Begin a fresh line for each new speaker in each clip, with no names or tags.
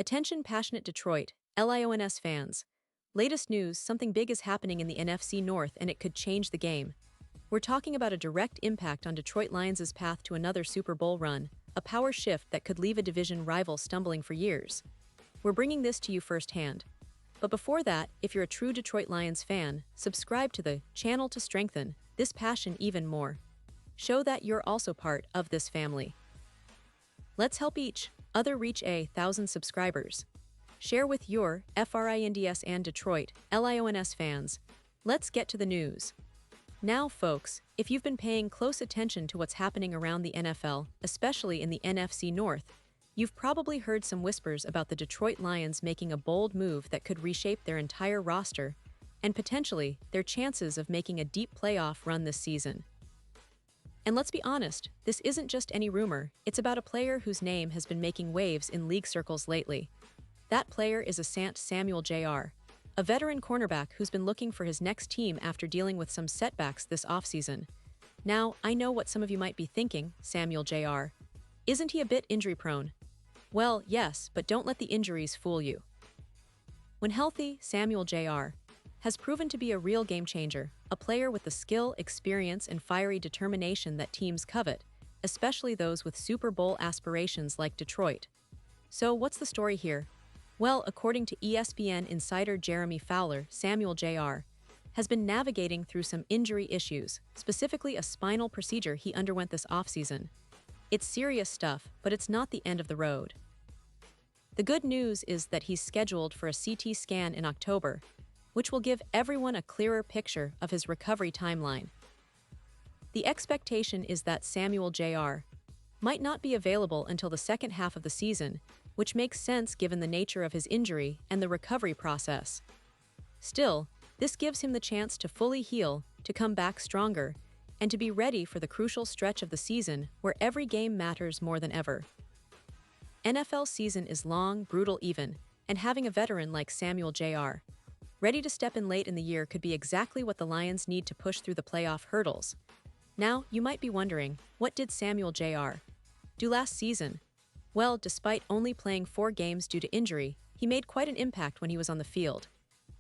Attention passionate Detroit, Lions fans. Latest news, something big is happening in the NFC North and it could change the game. We're talking about a direct impact on Detroit Lions' path to another Super Bowl run, a power shift that could leave a division rival stumbling for years. We're bringing this to you firsthand. But before that, if you're a true Detroit Lions fan, subscribe to the channel to strengthen this passion even more. Show that you're also part of this family. Let's help each other reach 1,000 subscribers. Share with your FRINDS and Detroit Lions fans. Let's get to the news. Now, folks, if you've been paying close attention to what's happening around the NFL, especially in the NFC North, you've probably heard some whispers about the Detroit Lions making a bold move that could reshape their entire roster and potentially their chances of making a deep playoff run this season. And let's be honest, this isn't just any rumor, it's about a player whose name has been making waves in league circles lately. That player is Asante Samuel Jr., a veteran cornerback who's been looking for his next team after dealing with some setbacks this offseason. Now, I know what some of you might be thinking, Samuel Jr. Isn't he a bit injury-prone? Well, yes, but don't let the injuries fool you. When healthy, Samuel Jr. has proven to be a real game-changer, a player with the skill, experience, and fiery determination that teams covet, especially those with Super Bowl aspirations like Detroit. So, what's the story here? Well, according to ESPN insider Jeremy Fowler, Samuel Jr. has been navigating through some injury issues, specifically a spinal procedure he underwent this offseason. It's serious stuff, but it's not the end of the road. The good news is that he's scheduled for a CT scan in October, which will give everyone a clearer picture of his recovery timeline. The expectation is that Samuel Jr. might not be available until the second half of the season, which makes sense given the nature of his injury and the recovery process. Still, this gives him the chance to fully heal, to come back stronger, and to be ready for the crucial stretch of the season where every game matters more than ever. NFL season is long, brutal even, and having a veteran like Samuel Jr. ready to step in late in the year could be exactly what the Lions need to push through the playoff hurdles. Now, you might be wondering, what did Samuel Jr. do last season? Well, despite only playing 4 games due to injury, he made quite an impact when he was on the field.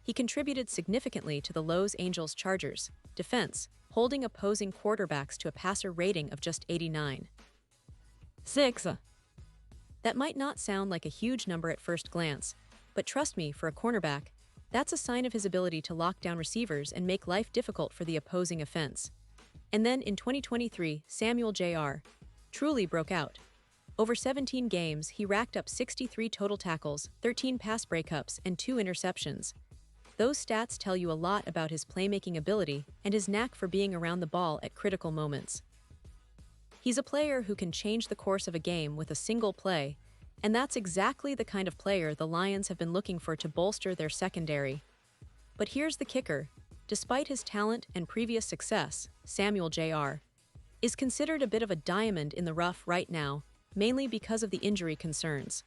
He contributed significantly to the Los Angeles Chargers' defense, holding opposing quarterbacks to a passer rating of just 89.6. That might not sound like a huge number at first glance, but trust me, for a cornerback, that's a sign of his ability to lock down receivers and make life difficult for the opposing offense. And then in 2023, Samuel Jr. truly broke out. Over 17 games, he racked up 63 total tackles, 13 pass breakups, and 2 interceptions. Those stats tell you a lot about his playmaking ability and his knack for being around the ball at critical moments. He's a player who can change the course of a game with a single play, and that's exactly the kind of player the Lions have been looking for to bolster their secondary. But here's the kicker. Despite his talent and previous success, Samuel Jr. is considered a bit of a diamond in the rough right now, mainly because of the injury concerns.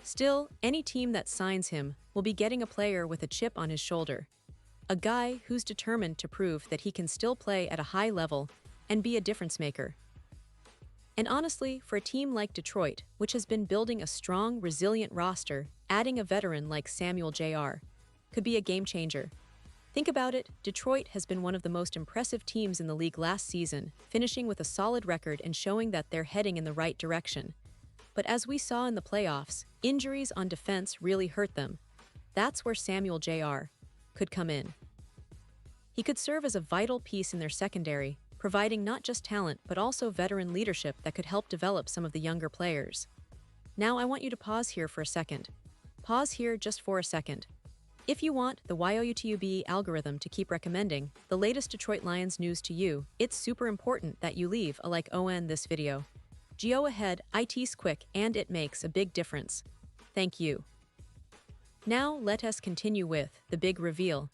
Still, any team that signs him will be getting a player with a chip on his shoulder. A guy who's determined to prove that he can still play at a high level and be a difference maker. And honestly, for a team like Detroit, which has been building a strong, resilient roster, adding a veteran like Samuel Jr. could be a game changer. Think about it, Detroit has been one of the most impressive teams in the league last season, finishing with a solid record and showing that they're heading in the right direction. But as we saw in the playoffs, injuries on defense really hurt them. That's where Samuel Jr. could come in. He could serve as a vital piece in their secondary, providing not just talent but also veteran leadership that could help develop some of the younger players. Now I want you to pause here for a second. Pause here just for a second. If you want the YouTube algorithm to keep recommending the latest Detroit Lions news to you, it's super important that you leave a like on this video. Go ahead, it's quick and it makes a big difference. Thank you. Now let us continue with the big reveal.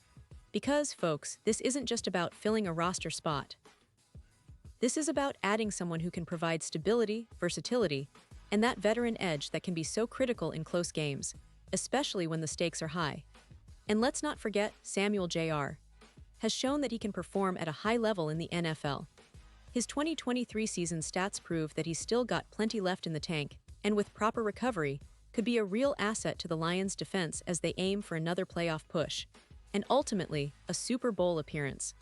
Because, folks, this isn't just about filling a roster spot. This is about adding someone who can provide stability, versatility, and that veteran edge that can be so critical in close games, especially when the stakes are high. And let's not forget, Samuel Jr. has shown that he can perform at a high level in the NFL. His 2023 season stats prove that he's still got plenty left in the tank, and with proper recovery, could be a real asset to the Lions' defense as they aim for another playoff push, and ultimately, a Super Bowl appearance.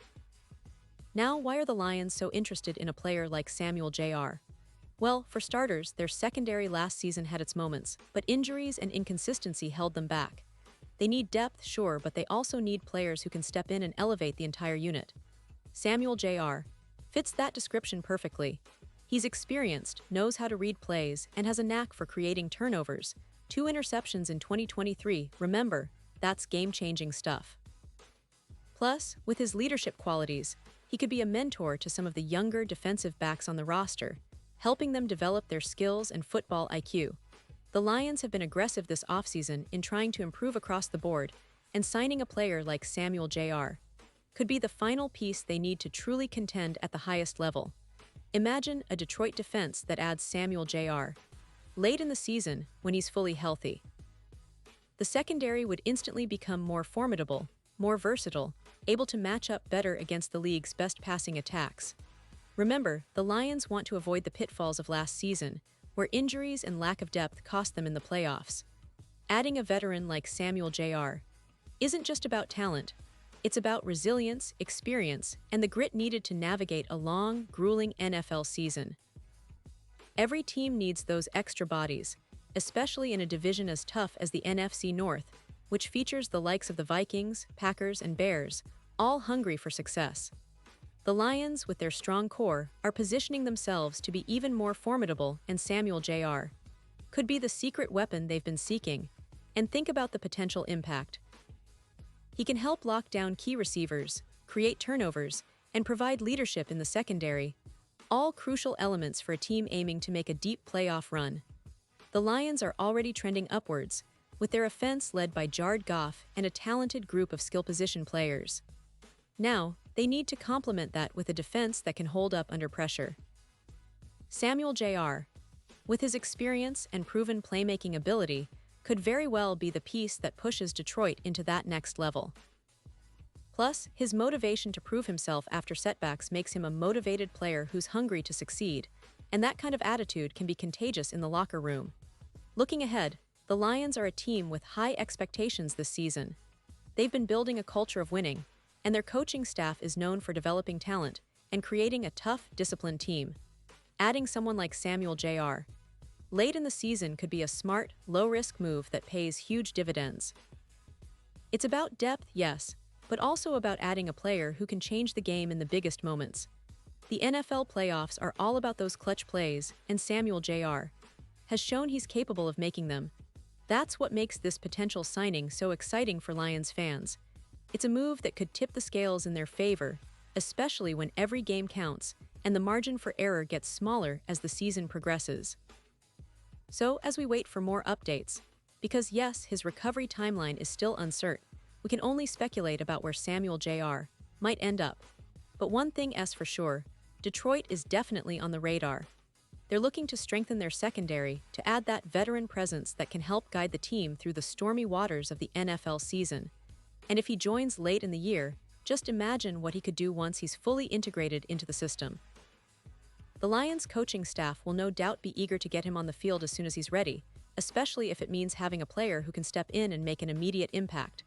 Now, why are the Lions so interested in a player like Samuel Jr.? Well, for starters, their secondary last season had its moments, but injuries and inconsistency held them back. They need depth, sure, but they also need players who can step in and elevate the entire unit. Samuel Jr. fits that description perfectly. He's experienced, knows how to read plays, and has a knack for creating turnovers. 2 interceptions in 2023, remember, that's game-changing stuff. Plus, with his leadership qualities, he could be a mentor to some of the younger defensive backs on the roster, helping them develop their skills and football IQ. The Lions have been aggressive this offseason in trying to improve across the board, and signing a player like Samuel Jr. could be the final piece they need to truly contend at the highest level. Imagine a Detroit defense that adds Samuel Jr. late in the season when he's fully healthy. The secondary would instantly become more formidable, more versatile, able to match up better against the league's best passing attacks. Remember, the Lions want to avoid the pitfalls of last season, where injuries and lack of depth cost them in the playoffs. Adding a veteran like Samuel Jr. isn't just about talent. It's about resilience, experience, and the grit needed to navigate a long, grueling NFL season. Every team needs those extra bodies, especially in a division as tough as the NFC North, which features the likes of the Vikings, Packers, and Bears, all hungry for success. The Lions, with their strong core, are positioning themselves to be even more formidable, and Samuel Jr. could be the secret weapon they've been seeking. And think about the potential impact. He can help lock down key receivers, create turnovers, and provide leadership in the secondary, all crucial elements for a team aiming to make a deep playoff run. The Lions are already trending upwards, with their offense led by Jared Goff and a talented group of skill position players. Now, they need to complement that with a defense that can hold up under pressure. Samuel Jr., with his experience and proven playmaking ability, could very well be the piece that pushes Detroit into that next level. Plus, his motivation to prove himself after setbacks makes him a motivated player who's hungry to succeed, and that kind of attitude can be contagious in the locker room. Looking ahead, the Lions are a team with high expectations this season. They've been building a culture of winning, and their coaching staff is known for developing talent and creating a tough, disciplined team. Adding someone like Samuel Jr. late in the season could be a smart, low-risk move that pays huge dividends. It's about depth, yes, but also about adding a player who can change the game in the biggest moments. The NFL playoffs are all about those clutch plays, and Samuel Jr. has shown he's capable of making them. That's what makes this potential signing so exciting for Lions fans. It's a move that could tip the scales in their favor, especially when every game counts and the margin for error gets smaller as the season progresses. So, as we wait for more updates, because yes, his recovery timeline is still uncertain, we can only speculate about where Samuel Jr. might end up. But one thing is for sure, Detroit is definitely on the radar. They're looking to strengthen their secondary to add that veteran presence that can help guide the team through the stormy waters of the NFL season. And if he joins late in the year, just imagine what he could do once he's fully integrated into the system. The Lions coaching staff will no doubt be eager to get him on the field as soon as he's ready, especially if it means having a player who can step in and make an immediate impact.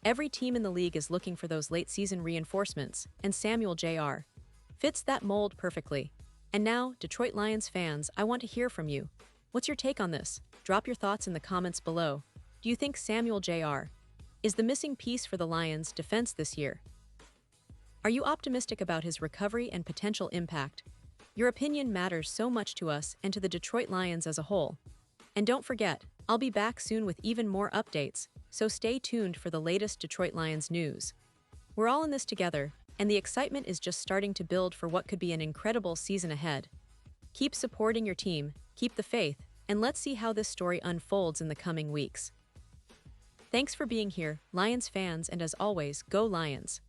Every team in the league is looking for those late-season reinforcements, and Samuel Jr. fits that mold perfectly. And now, Detroit Lions fans, I want to hear from you. What's your take on this? Drop your thoughts in the comments below. Do you think Samuel Jr. is the missing piece for the Lions' defense this year? Are you optimistic about his recovery and potential impact? Your opinion matters so much to us and to the Detroit Lions as a whole. And don't forget, I'll be back soon with even more updates, so stay tuned for the latest Detroit Lions news. We're all in this together, and the excitement is just starting to build for what could be an incredible season ahead. Keep supporting your team, keep the faith, and let's see how this story unfolds in the coming weeks. Thanks for being here, Lions fans, and as always, go Lions!